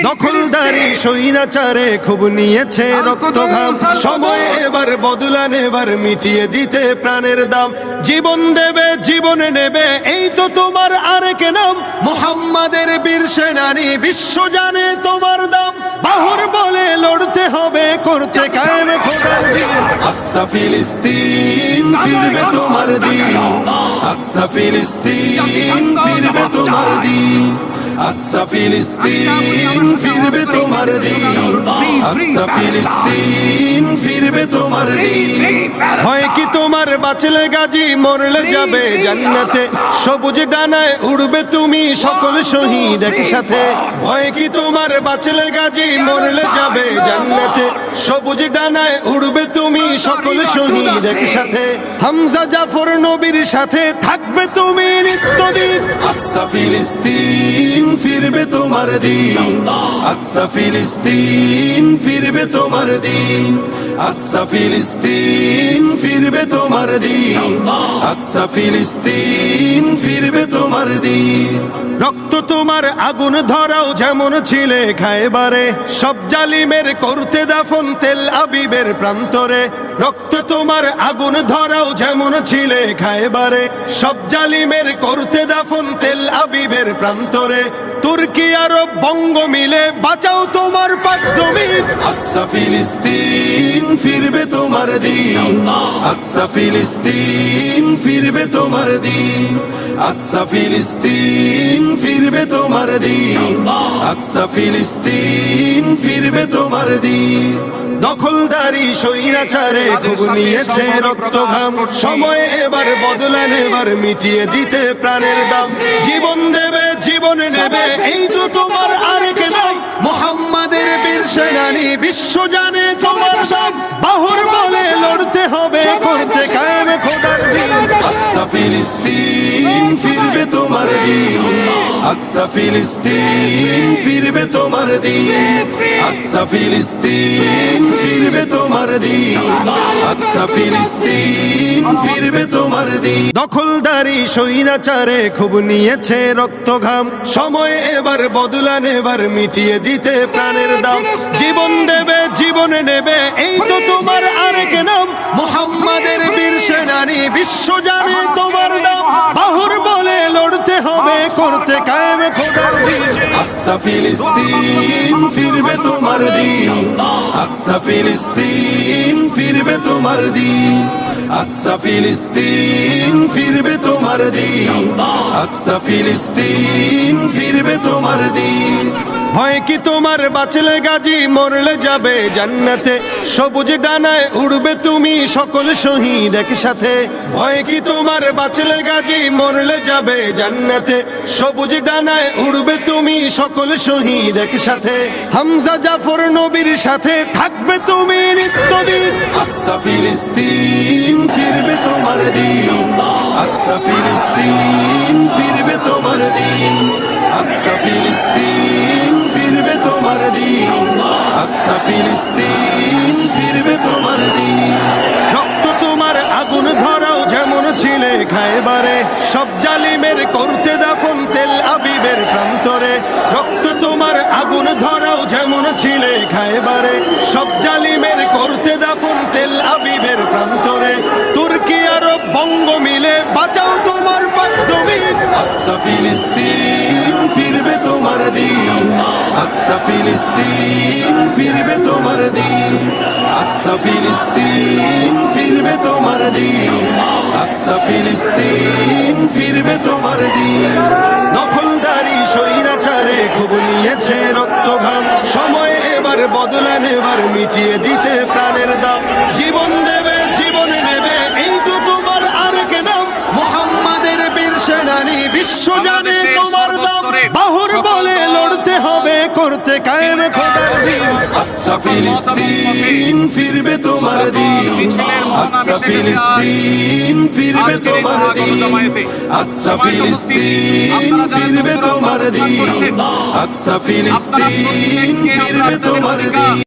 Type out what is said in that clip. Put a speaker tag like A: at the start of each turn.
A: দখলদারি স্বৈরাচারে খুব নিয়েছে রক্ত ঘাম, সময় এবার বদলা নেবার মিটিয়ে দিতে প্রাণের দাম। জীবন দেবে জীবনে নেবে এই তো তোমার আরেক নাম, মুহাম্মাদের বীর সেনানী বিশ্ব জানে তোমার দাম। বাহুর বলে লড়তে হবে করতে কায়েম খোদার দিন, আকসা ফিলিস্তিন ফিরবে তোমার দিন, আকসা ফিলিস্তিন ফিরবে তোমার দিন, আকসা ফিলিস্তিন ফিরবে তোমার দিন, আকসা ফিলিস্তিন ফিরবে তোমার দিন। হয় কি তোমার বাঁচলে গাজী মরলে যাবে জান্নাতে, সবুজ ডানায় উড়বে তুমি সকল শহীদ একসাথে। হয় কি তোমার বাঁচলে গাজী মরলে যাবে জান্নাতে, সবুজ ডানায় উড়বে তুমি সকল শহীদ একসাথে। হামজা জাফর নবীর সাথে থাকবে তুমি নিত্যদিন, আকসা ফিলিস্তিন ফিরবে তোমার দিন, আকসা ফিলিস্তিন ফিরবে তোমার দিন, আকসা ফিলিস্তিন ফিরবে তোমার দিন, আকসা ফিলিস্তিন ফিরবে তোমার দিন। রক্ত তোমার আগুন ধরাও যেমন ছিলে খায়বারে, সব জালিমের করতে দাফন তেল আবিবের প্রান্তরে। রক্ত তোমার আগুন ধরাও যেমন ছিলে খায়বারে, সব জালিমের করতে দাফন তেল আবিবের প্রান্তরে। তুর্কি আরব বঙ্গ মিলে বাঁচাও তোমার পাক জমিন, আকসা ফিলিস্তিন ফিরবে তোমার দিন, আকসা ফিলিস্তিন ফিরবে তোমার দিন, আকসা ফিলিস্তিন ফিরবে তোমার দিন, আকসা ফিলিস্তিন ফিরবে তোমার দিন। দখলদারি স্বৈরাচারে খুব নিয়েছে রক্ত ঘাম, সময় এবার বদলা নেবার মিটিয়ে দিতে প্রাণের দাম। জীবন দেবে জীবন নেবে এই তো তোমার আরেক নাম, মুহাম্মাদের বীর সেনানী বিশ্ব জানে তোমার দাম। বাহুর বলে লড়তে হবে করতে কায়েম খোদার দিন, আকসা ফিলিস্তিন ফিরবে তোমার দিন, আকসা ফিলিস্তিন ফিরবে তোমার দিন, আকসা ফিলিস্তিন ফিরবে তোমার দিন, আকসা ফিলিস্তিন ফিরবে তোমার দিন। দখলদারি স্বৈরাচারে খুব নিয়েছে রক্ত ঘাম, সময় এবার বদলা নেবার মিটিয়ে দিতে প্রাণের দাম। জীবন দেবে জীবনে নেবে এই তো তোমার আরেক নাম, মুহাম্মাদের বীর সেনানী বিশ্ব জানে তোমার দাম। বাহুর বলে লড়তে হবে করতে কায়েম খোদার দিন, আকসা ফিলিস্তিন ফিরবে তোমার দিন, আকসা ফিলিস্তিন ফিরবে তোমার দিন, আকসা ফিলিস্তিন ফিরবে তোমার দিন, আকসা ফিলিস্তিন ফিরবে তোমার দিন। হয় কি তোমার বাঁচলে গাজী মরলে যাবে জান্নাতে, সবুজ ডানায় উড়বে তুমি সকল শহীদ একসাথে। হয় কি তোমার বাঁচলে গাজী মরলে যাবে জান্নাতে, সবুজ ডানায় উড়বে তুমি সকল শহীদ একসাথে। হামজা জাফর নবীর সাথে থাকবে তুমি নিত্যদিন, আকসা ফিলিস্তিন ফিরবে তোমার দিন, আকসা ফিলিস্তিন ফিরবে তোমার দিন, আকসা ফিলিস্তিন ফিরবে তোমার দিন, আকসা ফিলিস্তিন ফিরবে তোমার দিন। রক্ত তোমার আগুন ধরাও যেমন ছিলে খায়বারে, সব জালিমের করতে দাফন তেল আবিবের প্রান্তরে। রক্ত তোমার আগুন ধরাও যেমন ছিলে খায়বারে, সব জালিমের করতে দাফন তেল আবিবের প্রান্তরে। তুর্কি আরব বঙ্গ মিলে বাঁচাও তোমার পাক জমিন, আকসা ফিলিস্তিন ফিরবে তোমার দিন, আকসা ফিলিস্তিন ফিরবে তোমার দিন, আকসা ফিলিস্তিন ফিরবে তোমার দিন, আকসা ফিলিস্তিন ফিরবে তোমার দিন। দখলদারি স্বৈরাচারে খুব নিয়েছে রক্ত ঘাম, সময় এবার বদলা নেবার মিটিয়ে দিতে প্রাণের দাম। জীবন দেবে জীবন নেবে এই তো তোমার আরেক নাম, মুহাম্মাদের বীর সেনানী বিশ্ব জানে তোমার দাম। বাহুর বলে লড়তে হবে করতে কায়েম খোদার দিন, আকসা ফিলিস্তিন ফিরবে তোমার দিন, আকসা ফিলিস্তিন ফিরবে তোমার দিন, আকসা ফিলিস্তিন ফিরবে তোমার দিন, আকসা ফিলিস্তিন ফিরবে তোমার দিন।